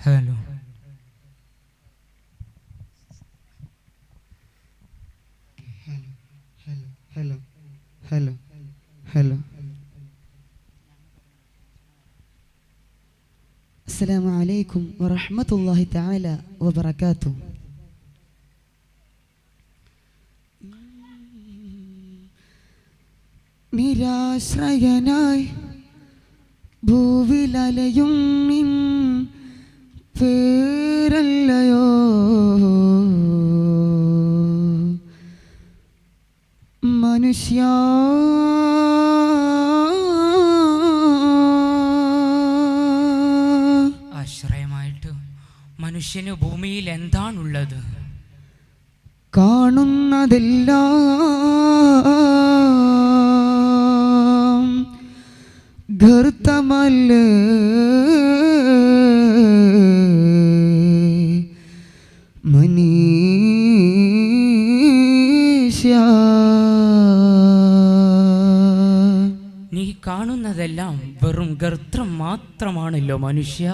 Hello hello hello hello അസ്സലാമു അലൈക്കും വറഹ്മത്തുള്ളാഹി തആല വബറകാതുഹു. നിരാശ്രയനായി ഭൂവിലലയും നിൻ പേരല്ലയോ മനുഷ്യ. ആശ്രയമായിട്ട് മനുഷ്യന് ഭൂമിയിൽ എന്താണുള്ളത്? കാണുന്നതെല്ലാം ഘർത്തമല്ലേ, മനീഷ്യ. നീ കാണുന്നതെല്ലാം വെറും ഗർത്തം മാത്രമാണല്ലോ മനുഷ്യ.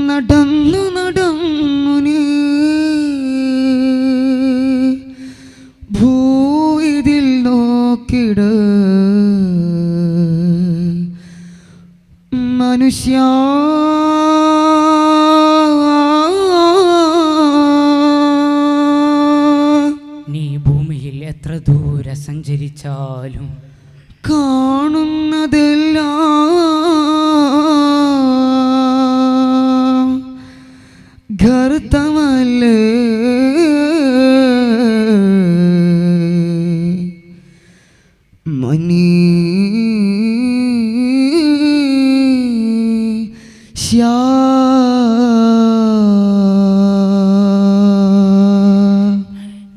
നടന്നു നടന്നു നീ ഭൂവിതിൽ നോക്കിട് മനുഷ്യ. നീ ഭൂമിയിൽ എത്ര ദൂരെ സഞ്ചരിച്ചാലും കാണുന്നതെല്ലാം ഘർത്തമല്ലേ, മനീഷ്യ.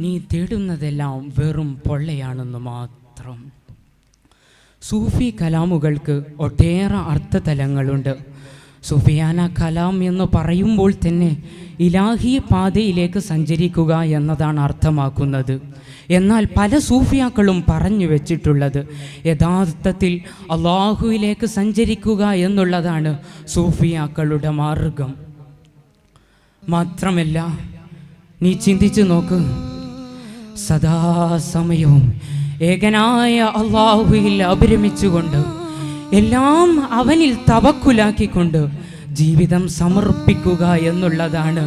നീ തേടുന്നതെല്ലാം വെറും പൊള്ളയാണെന്ന് മാത്രം. സൂഫി കലാമുകൾക്ക് ഒട്ടേറെ അർത്ഥതലങ്ങളുണ്ട്. സുഫിയാന കലാം എന്ന് പറയുമ്പോൾ തന്നെ ഇലാഹി പാതയിലേക്ക് സഞ്ചരിക്കുക എന്നതാണ് അർത്ഥമാക്കുന്നത്. എന്നാൽ പല സൂഫിയാക്കളും പറഞ്ഞു വെച്ചിട്ടുള്ളത് യഥാർത്ഥത്തിൽ അള്ളാഹുവിലേക്ക് സഞ്ചരിക്കുക എന്നുള്ളതാണ് സൂഫിയാക്കളുടെ മാർഗം. മാത്രമല്ല, നീ ചിന്തിച്ചു നോക്ക്, സദാസമയവും ഏകനായ അള്ളാഹുവിൽ അഭിരമിച്ചുകൊണ്ട് എല്ലാം അവനിൽ തവക്കുലാക്കിക്കൊണ്ട് ജീവിതം സമർപ്പിക്കുക എന്നുള്ളതാണ്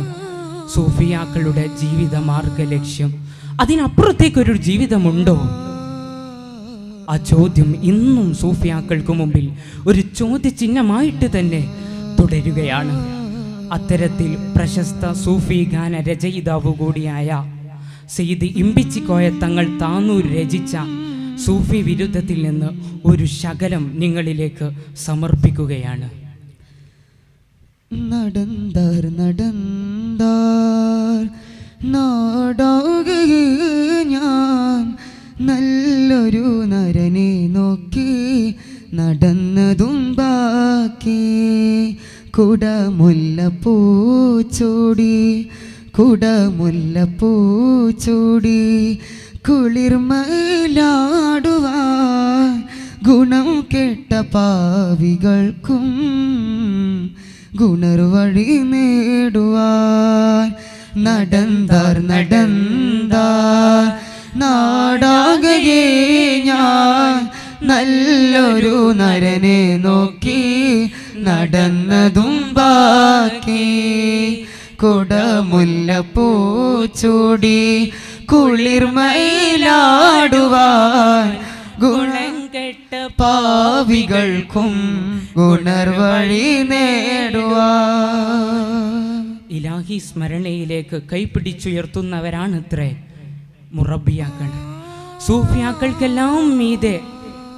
സൂഫിയാക്കളുടെ ജീവിത മാർഗലക്ഷ്യം. അതിനപ്പുറത്തേക്കൊരു ജീവിതമുണ്ടോ? ആ ചോദ്യം ഇന്നും സൂഫിയാക്കൾക്ക് മുമ്പിൽ ഒരു ചോദ്യചിഹ്നമായിട്ട് തന്നെ തുടരുകയാണ്. അത്തരത്തിൽ പ്രശസ്ത സൂഫി ഗാന രചയിതാവ് കൂടിയായ സയ്യിദ് ഇമ്പിച്ചിക്കോയ തങ്ങൾ താനൂർ രചിച്ച സൂഫി വിരുദ്ധത്തിൽ നിന്ന് ഒരു ശകലം നിങ്ങളിലേക്ക് സമർപ്പിക്കുകയാണ്. നടന്താർ നടന്താർ നാടാകെ ഞാൻ നല്ലൊരു നരനെ നോക്കി നടന്നതും ബാക്കി കുടമുല്ലപ്പൂച്ചൂടി കുടമുല്ലപ്പൂച്ചൂടി കുളിർമയിലാടുവാൻ ഗുണം കെട്ട പാവികൾക്കും ഗുണർവഴി നേടുവാൻ നടന്താർ നടന്താർ നാടാകെ ഞാൻ നല്ലൊരു നരനെ നോക്കി നടന്നതും ബാക്കി കുടമുല്ലപ്പൂച്ചൂടി കുളിർമയിലാടുവാൻ ഗുണം കെട്ട പാവികൾക്കും ഗുണർവഴി നേടുവാൻ. ഇലാഹി സ്മരണയിലേക്ക് കൈപിടിച്ചുയർത്തുന്നവരാണത്രേ മുറബിയാക്കൾ. സൂഫിയാക്കൾക്കെല്ലാം മീതെ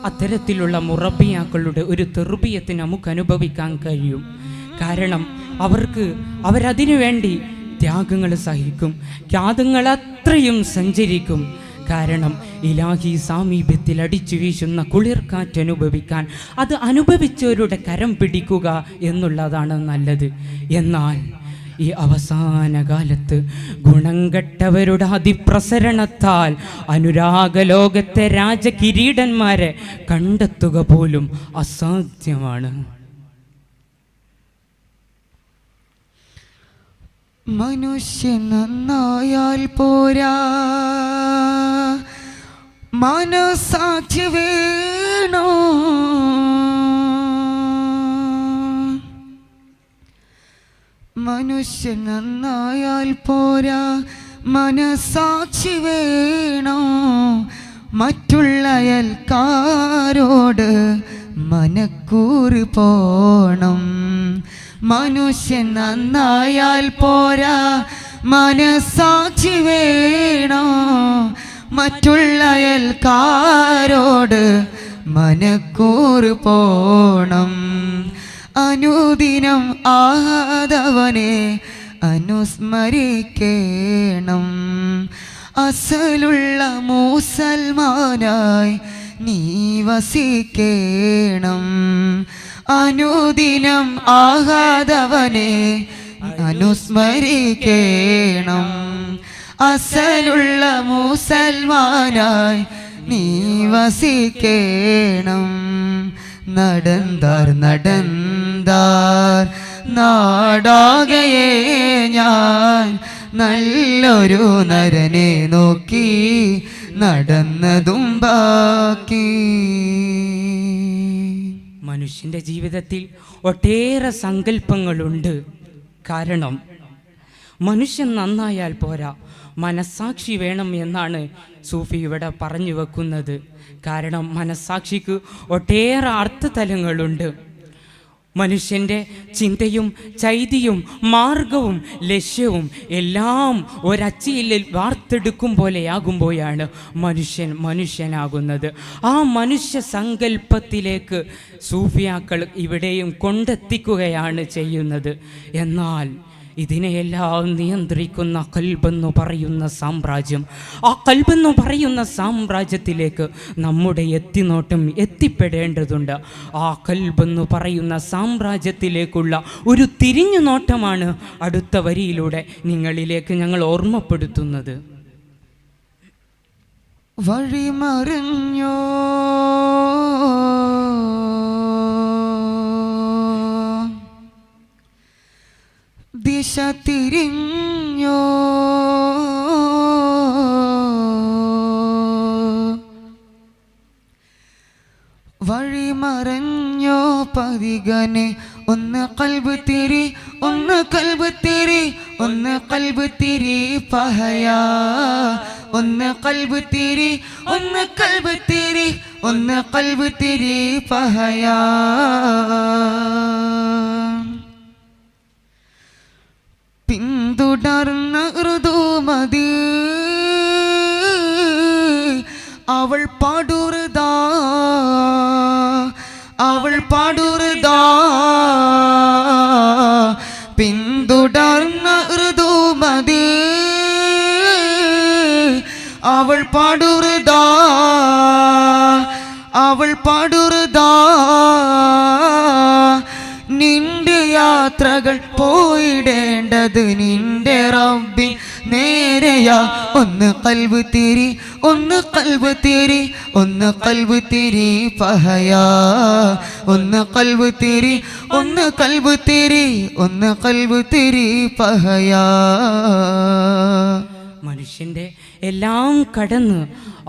അത്തരത്തിലുള്ള മുറബിയാക്കളുടെ ഒരു തെർബിയത്ത് നമുക്ക് അനുഭവിക്കാൻ കഴിയും. കാരണം അവരതിനു വേണ്ടി ത്യാഗങ്ങൾ സഹിക്കും, ത്യാഗങ്ങൾ അത്രയും സഞ്ചരിക്കും. കാരണം ഇലാഹി സാമീപ്യത്തിൽ അടിച്ചു വീശുന്ന കുളിർക്കാറ്റ് അനുഭവിക്കാൻ അത് അനുഭവിച്ചവരുടെ കരം പിടിക്കുക എന്നുള്ളതാണ് നല്ലത്. എന്നാൽ ഈ അവസാന കാലത്ത് ഗുണം കെട്ടവരുടെ അതിപ്രസരണത്താൽ അനുരാഗലോകത്തെ രാജകിരീടന്മാരെ കണ്ടെത്തുക പോലും അസാധ്യമാണ്. മനുഷ്യൻ നന്നായാൽ പോരാ, മനസാക്ഷി വേണോ. മനുഷ്യൻ നന്നായാൽ പോരാ, മനസാക്ഷി വേണോ. മറ്റുള്ള അയൽക്കാരോട് മനക്കൂറ് പോണം. മനുഷ്യൻ നന്നായാൽ പോരാ, മനസാക്ഷി വേണോ. മറ്റുള്ള അയൽക്കാരോട് മനക്കൂറ് പോണം. അനുദിനം ആദവനെ അനുസ്മരിക്കേണം. അസലുള്ള മുസൽമാനായി നീ വസിക്കേണം. അനുദിനം ആദവനെ അനുസ്മരിക്കേണം. അസലുള്ള മുസൽമാനായി നീ വസിക്കേണം. നടന്താർ നാടാകയെ ഞാൻ നല്ലൊരു നരനെ നോക്കി നടന്നതും ബാക്കി. മനുഷ്യൻ്റെ ജീവിതത്തിൽ ഒട്ടേറെ സങ്കല്പങ്ങളുണ്ട്. കാരണം മനുഷ്യൻ നന്നായാൽ പോരാ, മനസ്സാക്ഷി വേണം എന്നാണ് സൂഫി ഇവിടെ പറഞ്ഞു വെക്കുന്നത്. കാരണം മനസ്സാക്ഷിക്ക് ഒട്ടേറെ അർത്ഥതലങ്ങളുണ്ട്. മനുഷ്യൻ്റെ ചിന്തയും ചൈതിയും മാർഗവും ലക്ഷ്യവും എല്ലാം ഒരച്ചിയിൽ വാർത്തെടുക്കും പോലെയാകുമ്പോഴാണ് മനുഷ്യനാകുന്നത്. ആ മനുഷ്യ സങ്കല്പത്തിലേക്ക് സൂഫിയാക്കൾ ഇവിടെയും കൊണ്ടെത്തിക്കുകയാണ് ചെയ്യുന്നത്. എന്നാൽ ഇതിനെയെല്ലാം നിയന്ത്രിക്കുന്ന കൽബെന്നു പറയുന്ന സാമ്രാജ്യം, ആ കൽബെന്നു പറയുന്ന സാമ്രാജ്യത്തിലേക്ക് നമ്മുടെ എത്തിനോട്ടം എത്തിപ്പെടേണ്ടതുണ്ട്. ആ കൽബെന്നു പറയുന്ന സാമ്രാജ്യത്തിലേക്കുള്ള ഒരു തിരിഞ്ഞു നോട്ടമാണ് അടുത്ത വരിയിലൂടെ നിങ്ങളിലേക്ക് ഞങ്ങൾ ഓർമ്മപ്പെടുത്തുന്നത്. വഴിമറിഞ്ഞോ ദിശ തിരിഞ്ഞോ, വഴിമറഞ്ഞോ പതികനെ. ഒന്ന് കൽബ് തിരി, ഒന്ന് കൽബ് തിരി, ഒന്ന് കൽബ് തിരി പഹയാ. ഒന്ന് കൽബ് തിരി, ഒന്ന് കൽബ് തിരി, ഒന്ന് കൽബ് തിരി പഹയാ. പിന്തുടർന്ന ഋതുമതി അവൾ പാടുറുതാ, അവൾ പാടുറുതാ. പിന്തുടർന്ന ഋതുമതി അവൾ പാടുറുതാ, അവൾ പാടുറുതാ. നിന്റെ യാത്രകൾ പോയിടേണ്ടത് നിന്റെ റബ്ബി നേരെയാ. ഒന്ന് കൽബ് തിരി, ഒന്ന് കൽബ് തിരി, ഒന്ന് കൽബ് തിരി പഹയാ. ഒന്ന് കൽബ് തിരി, ഒന്ന് കൽബ് തിരി, ഒന്ന് കൽബ് തിരി പഹയാ. മനുഷ്യൻ്റെ എല്ലാം കടന്ന്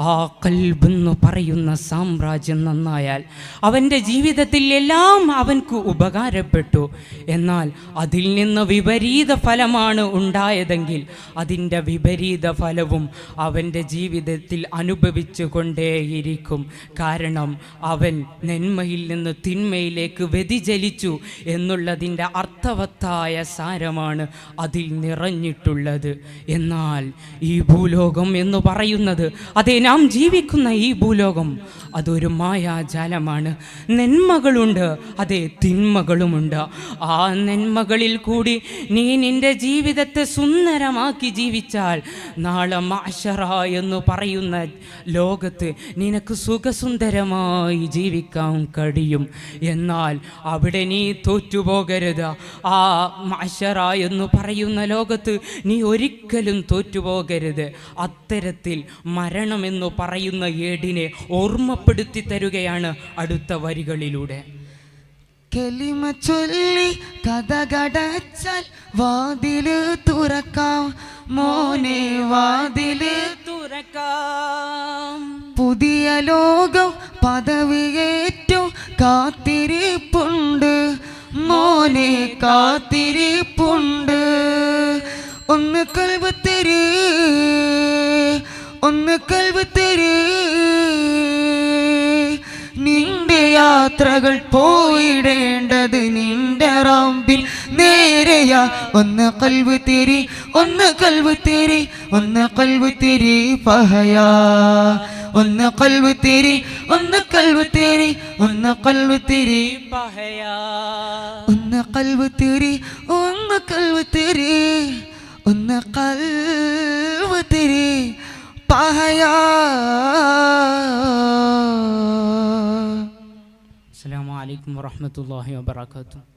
ആ കൽബെന്ന് പറയുന്ന സാമ്രാജ്യം നന്നായാൽ അവൻ്റെ ജീവിതത്തിൽ എല്ലാം അവൻക്ക് ഉപകാരപ്പെട്ടു. എന്നാൽ അതിൽ നിന്ന് വിപരീത ഫലമാണ് ഉണ്ടായതെങ്കിൽ അതിൻ്റെ വിപരീത ഫലവും അവൻ്റെ ജീവിതത്തിൽ അനുഭവിച്ചു കൊണ്ടേയിരിക്കും. കാരണം അവൻ നന്മയിൽ നിന്ന് തിന്മയിലേക്ക് വ്യതിചലിച്ചു എന്നുള്ളതിൻ്റെ അർത്ഥവത്തായ സാരമാണ് അതിൽ നിറഞ്ഞിട്ടുള്ളത്. എന്നാൽ ഈ ഭൂലോകം എന്ന് പറയുന്നത്, അതേ നാം ജീവിക്കുന്ന ഈ ഭൂലോകം അതൊരു മായാജാലമാണ്. നന്മകളുണ്ട്, അതേ തിന്മകളുമുണ്ട്. ആ നന്മകളിൽ കൂടി നീ നിന്റെ ജീവിതത്തെ സുന്ദരമാക്കി ജീവിച്ചാൽ നാളെ മഅ്ശറ എന്ന് പറയുന്ന ലോകത്ത് നിനക്ക് സുഖസുന്ദരമായി ജീവിക്കാൻ കഴിയും. എന്നാൽ അവിടെ നീ തോറ്റുപോകരുത്. ആ മഅ്ശറ എന്ന് പറയുന്ന ലോകത്ത് നീ ഒരിക്കലും തോറ്റുപോകരുത്. അത്തരത്തിൽ മരണമെന്ന് പറയുന്ന ഏടിനെ ഓർമ്മപ്പെടുത്തി തരുകയാണ് അടുത്ത വരികളിലൂടെ. കലിമ ചൊല്ലി കഥ കടച്ചാൽ വാതില് തുറക്കാം മോനെ വാതില് തുറക്കാം. പുതിയ ലോകം പദവിയേറ്റം കാത്തിരിപ്പുണ്ട് മോനെ കാത്തിരിപ്പുണ്ട്. ഒന്ന് കൽബ് തരി ഒന്ന് കൽബ് തരി നിന്റെ യാത്രകൾ പോയിടേണ്ടത് നിന്റെ റബ്ബിൻ നേരെയാ. ഒന്ന് കൽബ് തരി ഒന്ന് കൽബ് തരി ഒന്ന് കൽബ് തരി പഹയാ. ഒന്ന് കൽബ് തരി ഒന്ന് കൽബ് തരി ഒന്ന് കൽബ് തരി പഹയാ. ഒന്ന് കൽബ് തരി ഒന്ന് കൽബ് തരി ഒന്ന് കൽബ് തരി പഹയാ. അസ്സലാമു അലൈക്കും വറഹ്മത്തുള്ളാഹി വബറകാതുഹു.